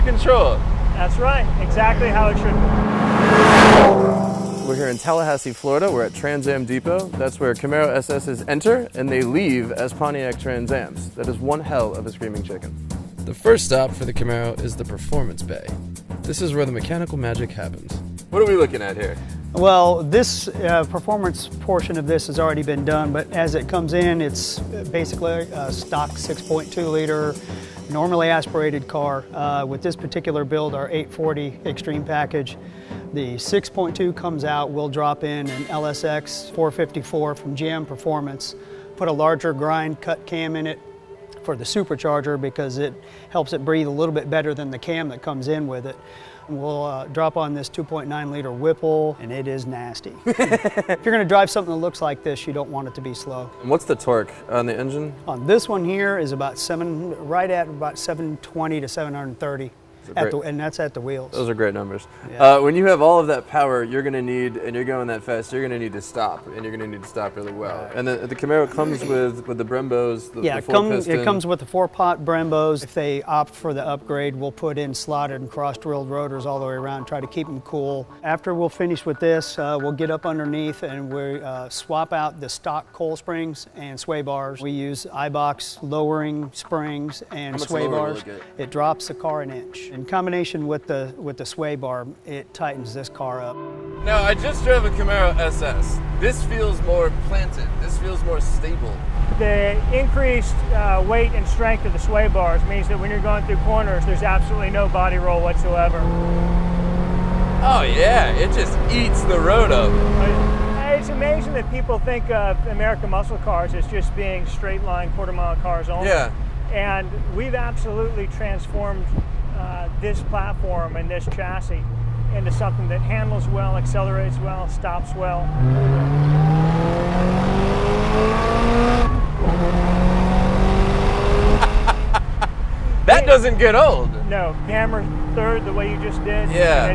control. That's right, exactly how it should be. We're here in Tallahassee, Florida. We're at Trans Am Depot. That's where Camaro SS's enter and they leave as Pontiac Trans Ams. That is one hell of a screaming chicken. The first stop for the Camaro is the Performance Bay. This is where the mechanical magic happens. What are we looking at here? Well, this performance portion of this has already been done, but as it comes in, it's basically a stock 6.2 liter, normally aspirated car. With this particular build, our 840 Extreme package, the 6.2 comes out, we'll drop in an LSX 454 from GM Performance, put a larger grind cut cam in it for the supercharger because it helps it breathe a little bit better than the cam that comes in with it. We'll drop on this 2.9 liter Whipple, and it is nasty. If you're going to drive something that looks like this, you don't want it to be slow. And what's the torque on the engine? On this one here is about right at about 720 to 730. And that's at the wheels. Those are great numbers. Yeah. When you have all of that power, you're going to need, and you're going that fast, you're going to need to stop, and you're going to need to stop really well. And the Camaro comes with the Brembos, the it comes with the 4-pot Brembos. If they opt for the upgrade, we'll put in slotted and cross-drilled rotors all the way around, try to keep them cool. After we'll finish with this, we'll get up underneath and we swap out the stock coil springs and sway bars. We use iBox lowering springs and sway bars. It drops the car an inch. In combination with the sway bar, it tightens this car up. Now, I just drove a Camaro SS. This feels more planted. This feels more stable. The increased weight and strength of the sway bars means that when you're going through corners, there's absolutely no body roll whatsoever. Oh yeah, it just eats the road up. It's amazing that people think of American muscle cars as just being straight line quarter-mile cars only. Yeah. And we've absolutely transformed this platform and this chassis into something that handles well, accelerates well, stops well. That doesn't get old. No, hammer third the way you just did. Yeah.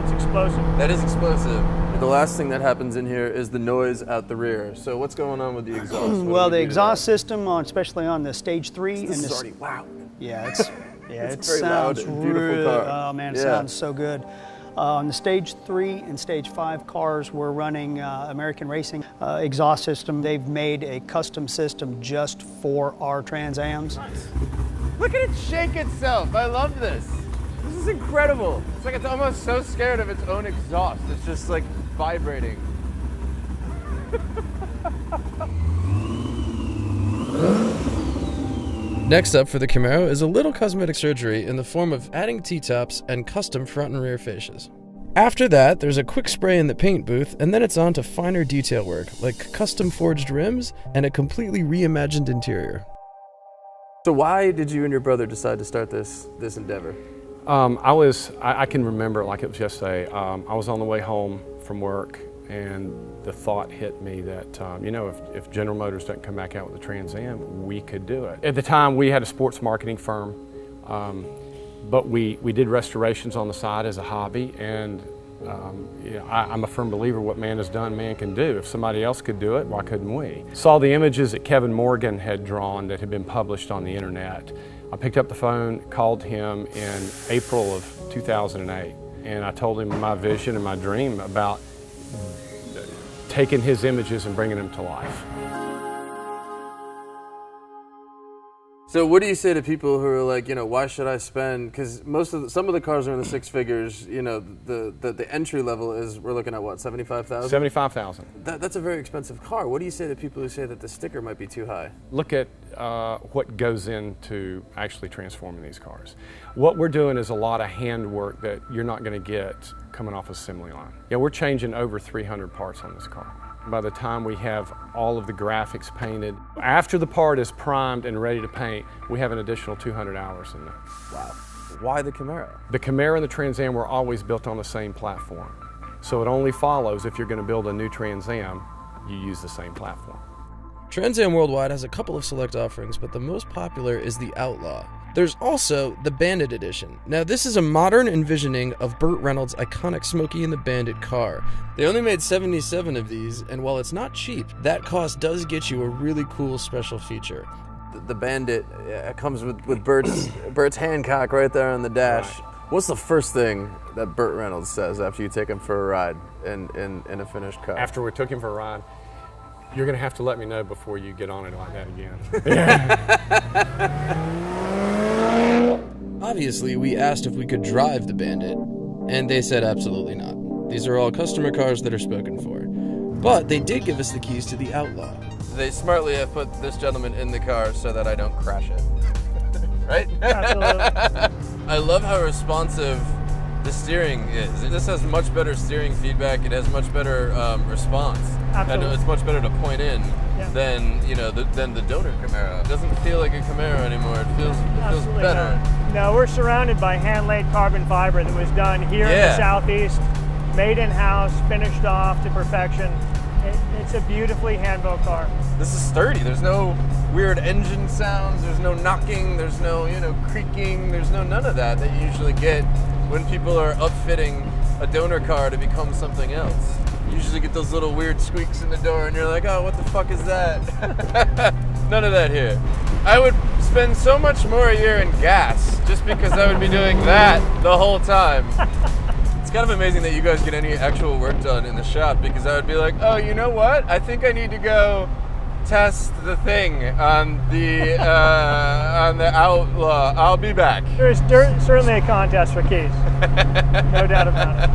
It's explosive. That is explosive. The last thing that happens in here is the noise out the rear. So what's going on with the exhaust? Well, the exhaust system, especially on the Stage 3. This is already wow. Yeah, It's it very loud sounds and beautiful car. Oh man, it sounds so good. On the Stage 3 and Stage 5 cars, we're running American Racing exhaust system. They've made a custom system just for our Trans Ams. Nice. Look at it shake itself. I love this. This is incredible. It's like it's almost so scared of its own exhaust. It's just like vibrating. Next up for the Camaro is a little cosmetic surgery in the form of adding T-tops and custom front and rear fascias. After that, there's a quick spray in the paint booth, and then it's on to finer detail work, like custom forged rims and a completely reimagined interior. So why did you and your brother decide to start this endeavor? I can remember it like it was yesterday. I was on the way home from work, and the thought hit me that, you know, if General Motors doesn't come back out with a Trans Am, we could do it. At the time, we had a sports marketing firm, but we did restorations on the side as a hobby, and you know, I'm a firm believer what man has done, man can do. If somebody else could do it, why couldn't we? Saw the images that Kevin Morgan had drawn that had been published on the internet. I picked up the phone, called him in April of 2008, and I told him my vision and my dream about taking his images and bringing them to life. So what do you say to people who are like, you know, why should I spend, because some of the cars are in the six figures, you know, the entry level is, we're looking at what, 75,000? 75,000. That's a very expensive car. What do you say to people who say that the sticker might be too high? Look at what goes into actually transforming these cars. What we're doing is a lot of handwork that you're not going to get coming off assembly line. Yeah, we're changing over 300 parts on this car. By the time we have all of the graphics painted, after the part is primed and ready to paint, we have an additional 200 hours in there. Wow. Why the Camaro? The Camaro and the Trans Am were always built on the same platform. So it only follows if you're going to build a new Trans Am, you use the same platform. Trans Am Worldwide has a couple of select offerings, but the most popular is the Outlaw. There's also the Bandit Edition. Now this is a modern envisioning of Burt Reynolds' iconic Smokey and the Bandit car. They only made 77 of these, and while it's not cheap, that cost does get you a really cool special feature. the Bandit comes with Bert's Hancock right there on the dash. Right. What's the first thing that Burt Reynolds says after you take him for a ride in a finished car? After we took him for a ride, you're going to have to let me know before you get on it like that again. Obviously, we asked if we could drive the Bandit, and they said absolutely not. These are all customer cars that are spoken for. But they did give us the keys to the Outlaw. They smartly have put this gentleman in the car so that I don't crash it. Right? Absolutely. I love how responsive the steering is. This has much better steering feedback. It has much better response. Absolutely. And it's much better to point in than the donor Camaro. It doesn't feel like a Camaro anymore. It feels better. No, we're surrounded by hand-laid carbon fiber that was done here in the Southeast, made in-house, finished off to perfection. It's a beautifully hand-built car. This is sturdy. There's no weird engine sounds. There's no knocking. There's no creaking. There's none of that you usually get when people are upfitting a donor car to become something else. You usually get those little weird squeaks in the door and you're like, oh, what the fuck is that? None of that here. I would spend so much more a year in gas just because I would be doing that the whole time. It's kind of amazing that you guys get any actual work done in the shop, because I would be like, oh, you know what? I think I need to go test the thing on the Outlaw. I'll be back. There's certainly a contest for keys. No doubt about it.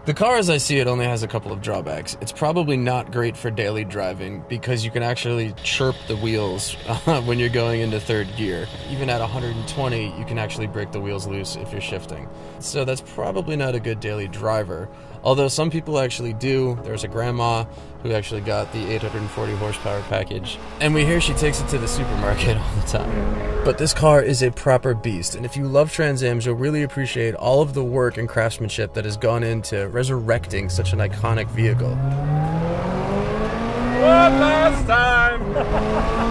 The car, as I see it, only has a couple of drawbacks. It's probably not great for daily driving because you can actually chirp the wheels when you're going into third gear. Even at 120, you can actually break the wheels loose if you're shifting. So that's probably not a good daily driver. Although some people actually do. There's a grandma who actually got the 840 horsepower package, and we hear she takes it to the supermarket all the time. But this car is a proper beast, and if you love Trans Ams, you'll really appreciate all of the work and craftsmanship that has gone into resurrecting such an iconic vehicle. One last time!